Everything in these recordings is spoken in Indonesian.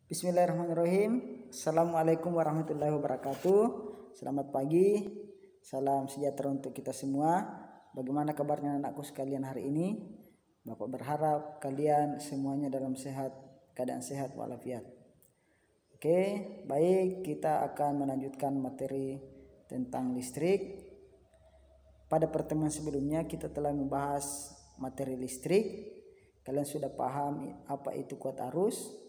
Bismillahirrahmanirrahim. Assalamualaikum warahmatullahi wabarakatuh. Selamat pagi, salam sejahtera untuk kita semua. Bagaimana kabarnya anakku sekalian hari ini? Bapak berharap kalian semuanya dalam keadaan sehat walafiat. Oke, baik, kita akan melanjutkan materi tentang listrik. Pada pertemuan sebelumnya kita telah membahas materi listrik. Kalian sudah paham apa itu kuat arus,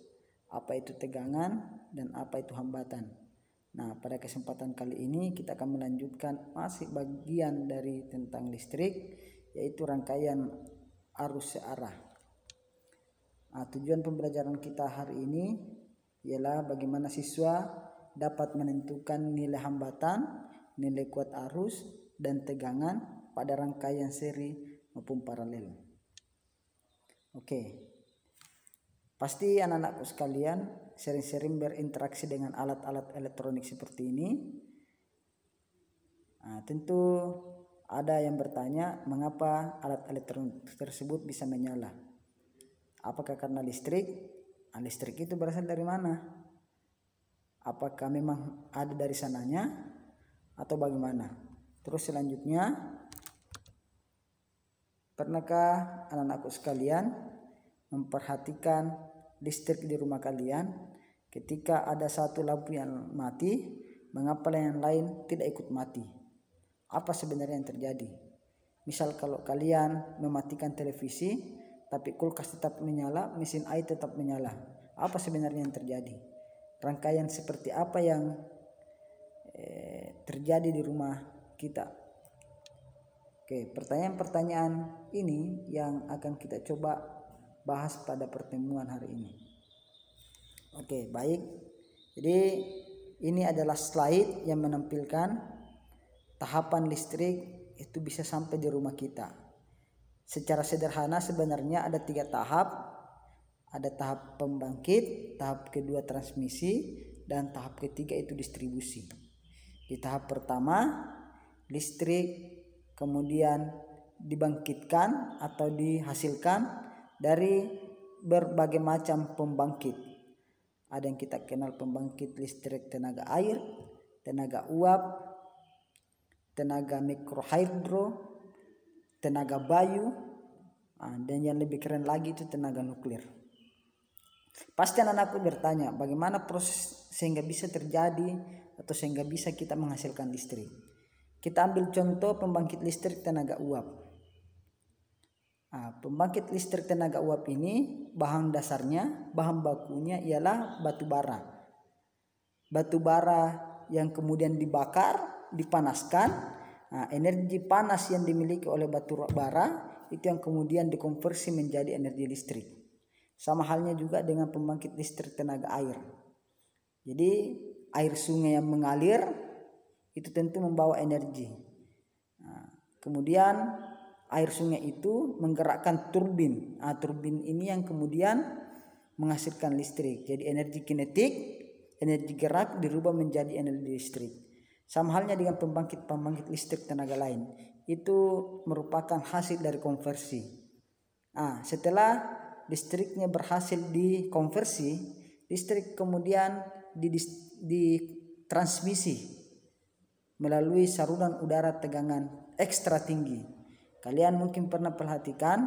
apa itu tegangan, dan apa itu hambatan. Nah, pada kesempatan kali ini kita akan melanjutkan masih bagian dari tentang listrik, yaitu rangkaian arus searah. Nah, tujuan pembelajaran kita hari ini ialah bagaimana siswa dapat menentukan nilai hambatan, nilai kuat arus, dan tegangan pada rangkaian seri maupun paralel. Oke. Pasti anak-anakku sekalian sering-sering berinteraksi dengan alat-alat elektronik seperti ini. Nah, tentu ada yang bertanya mengapa alat elektronik tersebut bisa menyala. Apakah karena listrik? Nah, listrik itu berasal dari mana? Apakah memang ada dari sananya atau bagaimana? Terus selanjutnya, pernahkah anak-anakku sekalian memperhatikan listrik di rumah kalian? Ketika ada satu lampu yang mati, mengapa yang lain tidak ikut mati? Apa sebenarnya yang terjadi? Misal kalau kalian mematikan televisi tapi kulkas tetap menyala, mesin air tetap menyala, apa sebenarnya yang terjadi? Rangkaian seperti apa yang terjadi di rumah kita? Oke, pertanyaan-pertanyaan ini yang akan kita coba bahas pada pertemuan hari ini. Oke, baik. Jadi ini adalah slide yang menampilkan tahapan listrik itu bisa sampai di rumah kita. Secara sederhana sebenarnya ada 3 tahap. Ada tahap pembangkit, tahap kedua transmisi, dan tahap ketiga itu distribusi. Di tahap pertama, listrik kemudian dibangkitkan atau dihasilkan dari berbagai macam pembangkit. Ada yang kita kenal pembangkit listrik tenaga air, tenaga uap, tenaga mikrohidro, tenaga bayu, dan yang lebih keren lagi itu tenaga nuklir. Pasti anak-anakku bertanya, bagaimana proses sehingga bisa terjadi atau sehingga bisa kita menghasilkan listrik? Kita ambil contoh pembangkit listrik tenaga uap. Pembangkit listrik tenaga uap ini bahan dasarnya, bahan bakunya ialah batu bara. Batu bara yang kemudian dibakar, dipanaskan. Energi panas yang dimiliki oleh batu bara itu yang kemudian dikonversi menjadi energi listrik. Sama halnya juga dengan pembangkit listrik tenaga air. Jadi air sungai yang mengalir itu tentu membawa energi. Kemudian air sungai itu menggerakkan turbin. Turbin ini yang kemudian menghasilkan listrik. Jadi energi kinetik, energi gerak dirubah menjadi energi listrik. Sama halnya dengan pembangkit listrik tenaga lain. Itu merupakan hasil dari konversi. Setelah listriknya berhasil dikonversi, listrik kemudian ditransmisi melalui saluran udara tegangan ekstra tinggi. Kalian mungkin pernah perhatikan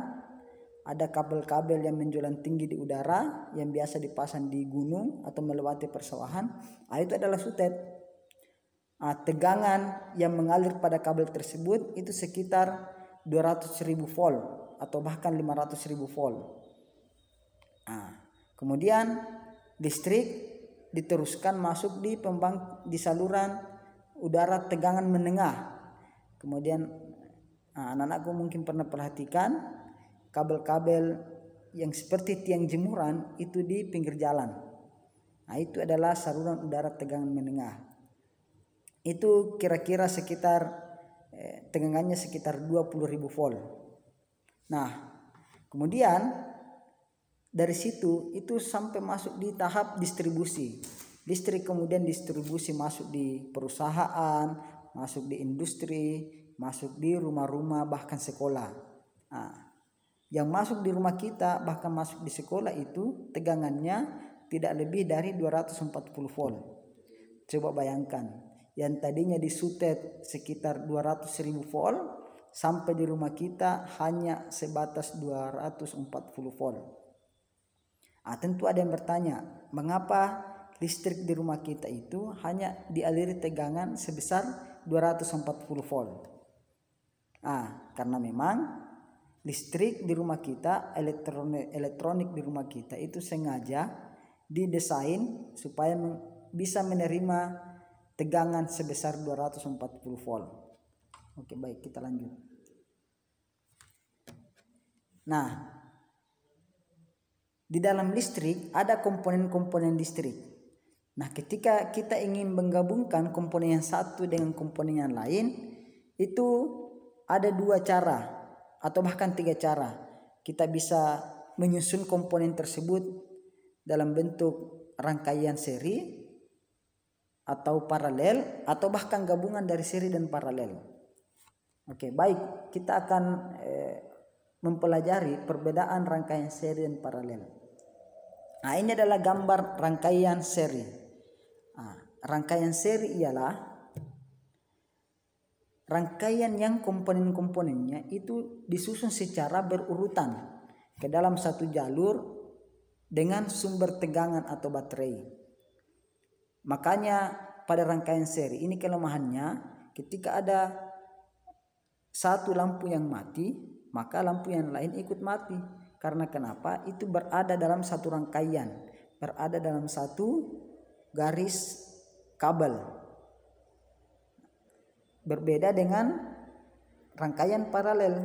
ada kabel-kabel yang menjulang tinggi di udara yang biasa dipasang di gunung atau melewati persawahan. Itu adalah sutet. Tegangan yang mengalir pada kabel tersebut itu sekitar 200.000 volt atau bahkan 500.000 volt. Kemudian listrik diteruskan masuk di saluran udara tegangan menengah. Kemudian anak-anakku mungkin pernah perhatikan kabel-kabel yang seperti tiang jemuran itu di pinggir jalan. Itu adalah saluran udara tegangan menengah. Itu kira-kira sekitar tegangannya sekitar 20.000 volt. Kemudian dari situ itu sampai masuk di tahap distribusi. Listrik kemudian distribusi masuk di perusahaan, masuk di industri, masuk di rumah-rumah, bahkan sekolah. Yang masuk di rumah kita bahkan masuk di sekolah itu tegangannya tidak lebih dari 240 volt. Coba bayangkan, yang tadinya disutet sekitar 200.000 volt, sampai di rumah kita hanya sebatas 240 volt. Tentu ada yang bertanya, mengapa listrik di rumah kita itu hanya dialiri tegangan sebesar 240 volt? Karena memang listrik di rumah kita, elektronik di rumah kita itu sengaja didesain supaya bisa menerima tegangan sebesar 240 volt. Oke, baik, kita lanjut. Nah, di dalam listrik ada komponen-komponen listrik. Nah, ketika kita ingin menggabungkan komponen yang satu dengan komponen yang lain, itu ada 2 cara atau bahkan 3 cara. Kita bisa menyusun komponen tersebut dalam bentuk rangkaian seri atau paralel, atau bahkan gabungan dari seri dan paralel. Oke, baik, kita akan mempelajari perbedaan rangkaian seri dan paralel. Ini adalah gambar rangkaian seri. Rangkaian seri ialah rangkaian yang komponen-komponennya itu disusun secara berurutan ke dalam satu jalur dengan sumber tegangan atau baterai. Makanya pada rangkaian seri ini kelemahannya, ketika ada satu lampu yang mati, maka lampu yang lain ikut mati. Karena kenapa? Itu berada dalam satu rangkaian, berada dalam satu garis kabel. Berbeda dengan rangkaian paralel.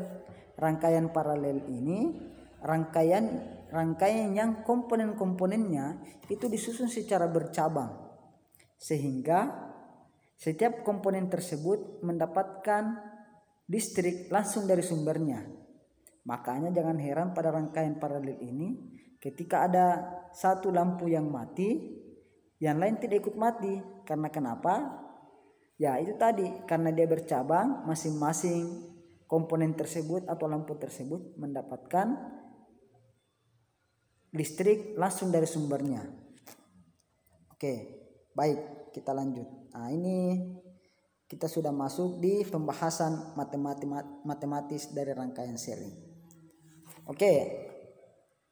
Rangkaian paralel ini rangkaian yang komponen-komponennya itu disusun secara bercabang, sehingga setiap komponen tersebut mendapatkan listrik langsung dari sumbernya. Makanya jangan heran pada rangkaian paralel ini, ketika ada satu lampu yang mati, yang lain tidak ikut mati. Karena kenapa? Ya itu tadi, karena dia bercabang, masing-masing komponen tersebut atau lampu tersebut mendapatkan listrik langsung dari sumbernya. Oke, baik, kita lanjut. Ini kita sudah masuk di pembahasan matematis dari rangkaian seri. Oke,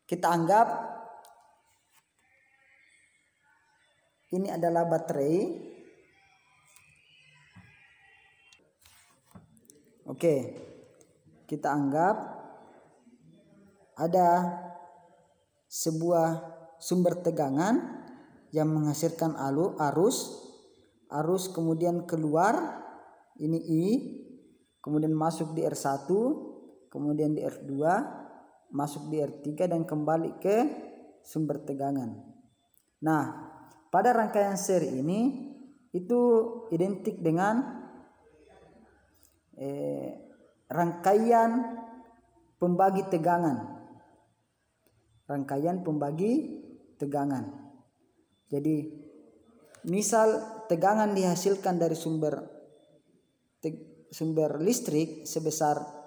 kita anggap ini adalah baterai. Oke, kita anggap ada sebuah sumber tegangan yang menghasilkan arus kemudian keluar, ini I, kemudian masuk di R1, kemudian di R2, masuk di R3 dan kembali ke sumber tegangan. Nah, pada rangkaian seri ini itu identik dengan rangkaian pembagi tegangan. Rangkaian pembagi tegangan. Jadi misal tegangan dihasilkan dari sumber listrik sebesar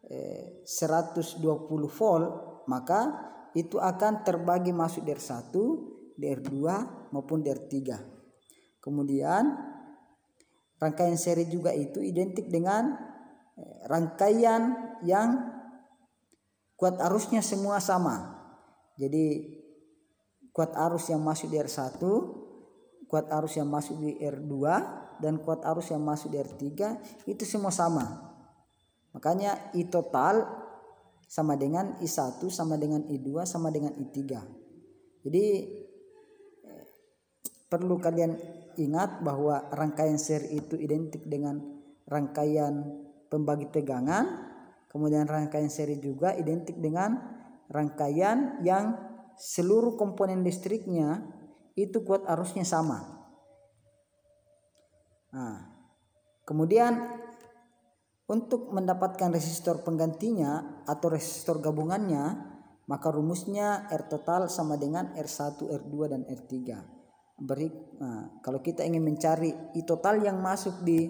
120 volt, maka itu akan terbagi masuk di R1, di R2 maupun di R3. Kemudian rangkaian seri juga itu identik dengan rangkaian yang kuat arusnya semua sama. Jadi kuat arus yang masuk di R1, kuat arus yang masuk di R2, dan kuat arus yang masuk di R3 itu semua sama. Makanya I total sama dengan I1 sama dengan I2 sama dengan I3. Jadi perlu kalian ingat bahwa rangkaian seri itu identik dengan rangkaian pembagi tegangan. Kemudian rangkaian seri juga identik dengan rangkaian yang seluruh komponen listriknya itu kuat arusnya sama. Kemudian untuk mendapatkan resistor penggantinya atau resistor gabungannya, maka rumusnya R total sama dengan R1, R2 dan R3. Kalau kita ingin mencari I total yang masuk di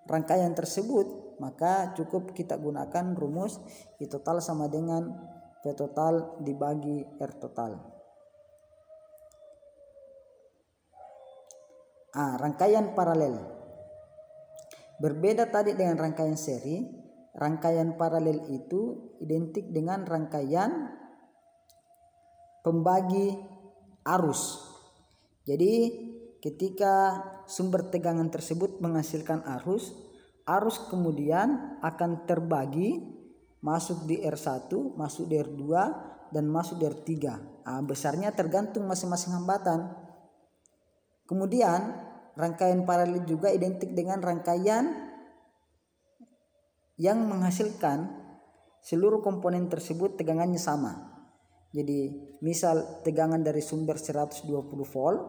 rangkaian tersebut, maka cukup kita gunakan rumus I total sama dengan V total dibagi R total. Rangkaian paralel. Berbeda tadi dengan rangkaian seri. Rangkaian paralel itu identik dengan rangkaian pembagi arus. Jadi ketika sumber tegangan tersebut menghasilkan arus kemudian akan terbagi masuk di R1, masuk di R2 dan masuk di R3. Besarnya tergantung masing-masing hambatan. Kemudian rangkaian paralel juga identik dengan rangkaian yang menghasilkan seluruh komponen tersebut tegangannya sama. Jadi misal tegangan dari sumber 120 volt,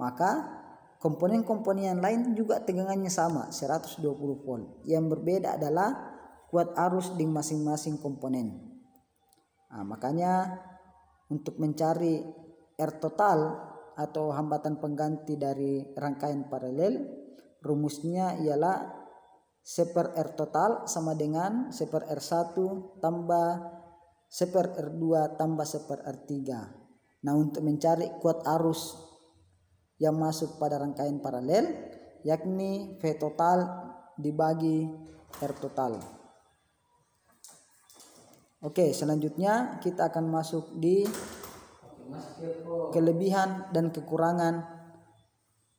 maka komponen-komponen yang lain juga tegangannya sama 120 volt. Yang berbeda adalah kuat arus di masing-masing komponen. Makanya untuk mencari R total atau hambatan pengganti dari rangkaian paralel, rumusnya ialah 1/R total sama dengan 1/R1 tambah 1/R2 tambah 1/R3. Nah, untuk mencari kuat arus yang masuk pada rangkaian paralel, yakni V total dibagi R total. Oke, selanjutnya kita akan masuk di kelebihan dan kekurangan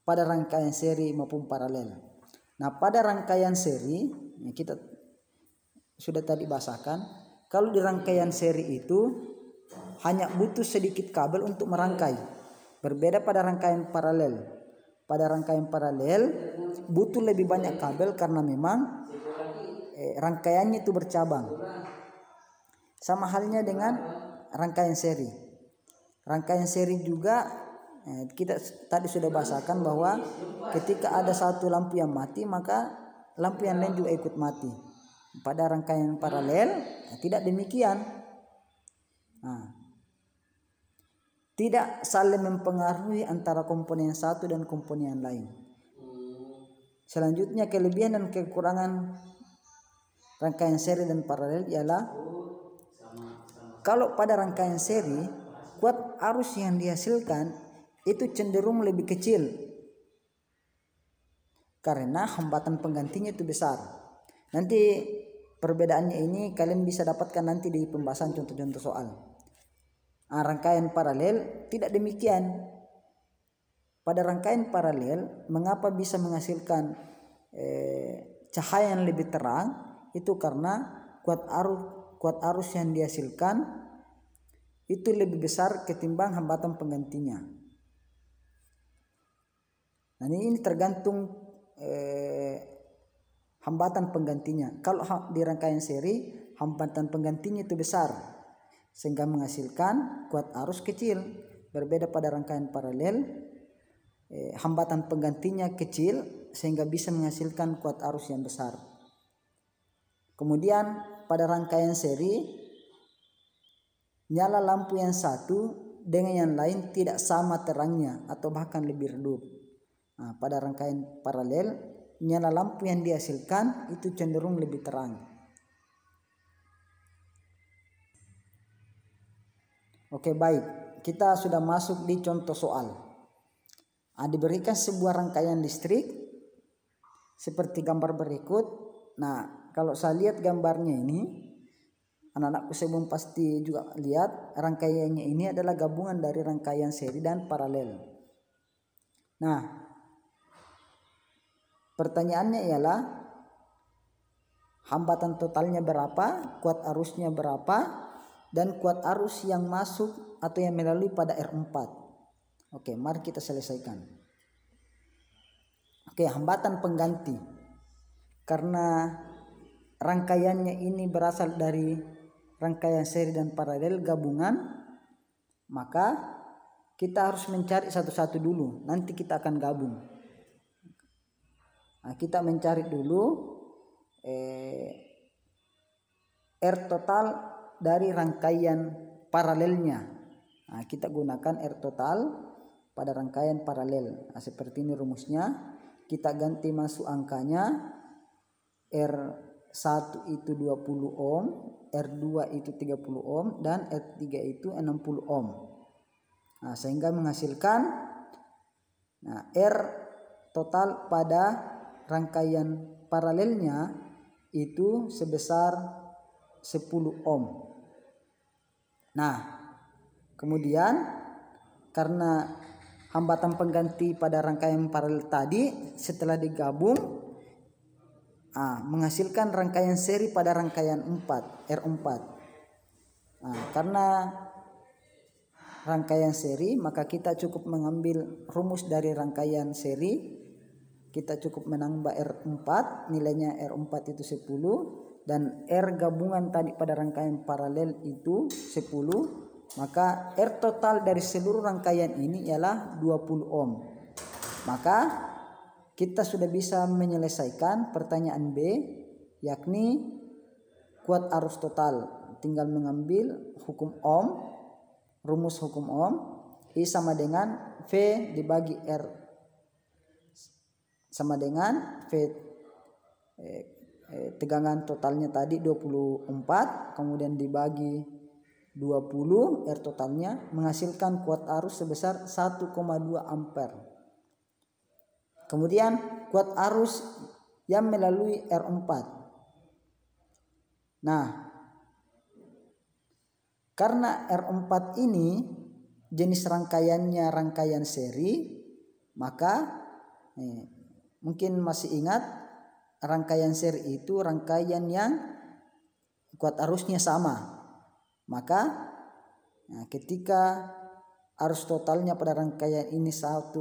pada rangkaian seri maupun paralel. Nah, pada rangkaian seri kita sudah tadi bahasakan, kalau di rangkaian seri itu hanya butuh sedikit kabel untuk merangkai. Berbeda pada rangkaian paralel. Pada rangkaian paralel butuh lebih banyak kabel karena memang rangkaiannya itu bercabang. Sama halnya dengan rangkaian seri. Rangkaian seri juga kita tadi sudah bahasakan bahwa ketika ada satu lampu yang mati, maka lampu yang lain juga ikut mati. Pada rangkaian paralel tidak demikian. Tidak saling mempengaruhi antara komponen satu dan komponen yang lain. Selanjutnya kelebihan dan kekurangan rangkaian seri dan paralel ialah kalau pada rangkaian seri kuat arus yang dihasilkan itu cenderung lebih kecil karena hambatan penggantinya itu besar. Nanti perbedaannya ini kalian bisa dapatkan nanti di pembahasan contoh-contoh soal. Rangkaian paralel tidak demikian. Pada rangkaian paralel mengapa bisa menghasilkan cahaya yang lebih terang, itu karena kuat arus yang dihasilkan itu lebih besar ketimbang hambatan penggantinya. Nah, ini tergantung hambatan penggantinya. Kalau di rangkaian seri hambatan penggantinya itu besar sehingga menghasilkan kuat arus kecil. Berbeda pada rangkaian paralel hambatan penggantinya kecil sehingga bisa menghasilkan kuat arus yang besar. Kemudian pada rangkaian seri nyala lampu yang satu dengan yang lain tidak sama terangnya atau bahkan lebih redup. Pada rangkaian paralel nyala lampu yang dihasilkan itu cenderung lebih terang. Oke, baik, kita sudah masuk di contoh soal. Diberikan sebuah rangkaian listrik seperti gambar berikut. Nah, kalau saya lihat gambarnya ini, anak-anakku sebelum pasti juga lihat rangkaiannya ini adalah gabungan dari rangkaian seri dan paralel. Nah, pertanyaannya ialah hambatan totalnya berapa, kuat arusnya berapa, dan kuat arus yang masuk atau yang melalui pada R4. Oke, mari kita selesaikan. Oke, hambatan pengganti. Karena rangkaiannya ini berasal dari rangkaian seri dan paralel gabungan, maka kita harus mencari satu-satu dulu. Nanti kita akan gabung. Kita mencari dulu R total dari rangkaian paralelnya. Kita gunakan R total pada rangkaian paralel. Seperti ini rumusnya. Kita ganti masuk angkanya. R1 itu 20 ohm, R2 itu 30 ohm, dan R3 itu 60 ohm. Sehingga menghasilkan R total pada rangkaian paralelnya itu sebesar 10 ohm. Nah, kemudian karena hambatan pengganti pada rangkaian paralel tadi setelah digabung menghasilkan rangkaian seri pada rangkaian 4 R4. Karena rangkaian seri, maka kita cukup mengambil rumus dari rangkaian seri. Kita cukup menambah R4, nilainya R4 itu 10 dan R gabungan tadi pada rangkaian paralel itu 10, maka R total dari seluruh rangkaian ini ialah 20 ohm. Maka kita sudah bisa menyelesaikan pertanyaan B, yakni kuat arus total. Tinggal mengambil hukum ohm, rumus hukum ohm, I sama dengan V dibagi R sama dengan V tegangan totalnya tadi 24, kemudian dibagi 20 R totalnya menghasilkan kuat arus sebesar 1,2 ampere. Kemudian kuat arus yang melalui R4. Nah, karena R4 ini jenis rangkaiannya rangkaian seri, maka mungkin masih ingat rangkaian seri itu rangkaian yang kuat arusnya sama. Maka ketika arus totalnya pada rangkaian ini 1,2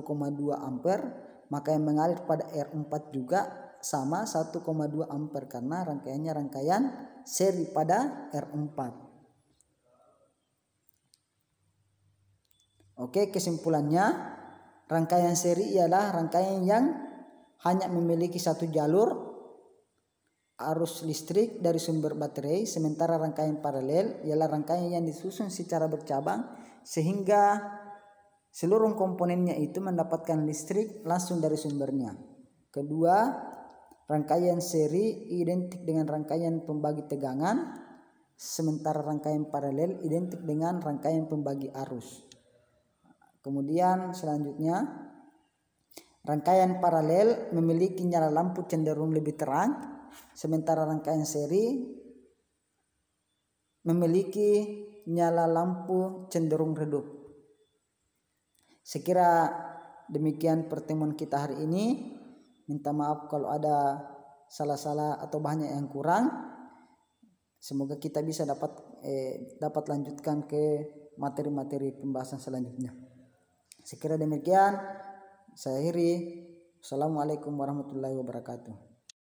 ampere, maka yang mengalir pada R4 juga sama 1,2 ampere karena rangkaiannya rangkaian seri pada R4. Oke, kesimpulannya rangkaian seri ialah rangkaian yang hanya memiliki satu jalur arus listrik dari sumber baterai, sementara rangkaian paralel ialah rangkaian yang disusun secara bercabang sehingga seluruh komponennya itu mendapatkan listrik langsung dari sumbernya. Kedua, rangkaian seri identik dengan rangkaian pembagi tegangan, sementara rangkaian paralel identik dengan rangkaian pembagi arus. Kemudian selanjutnya, rangkaian paralel memiliki nyala lampu cenderung lebih terang, sementara rangkaian seri memiliki nyala lampu cenderung redup. Sekira demikian pertemuan kita hari ini. Minta maaf kalau ada salah-salah atau banyak yang kurang. Semoga kita bisa dapat lanjutkan ke materi-materi pembahasan selanjutnya. Sekira demikian, saya akhiri. Assalamualaikum warahmatullahi wabarakatuh.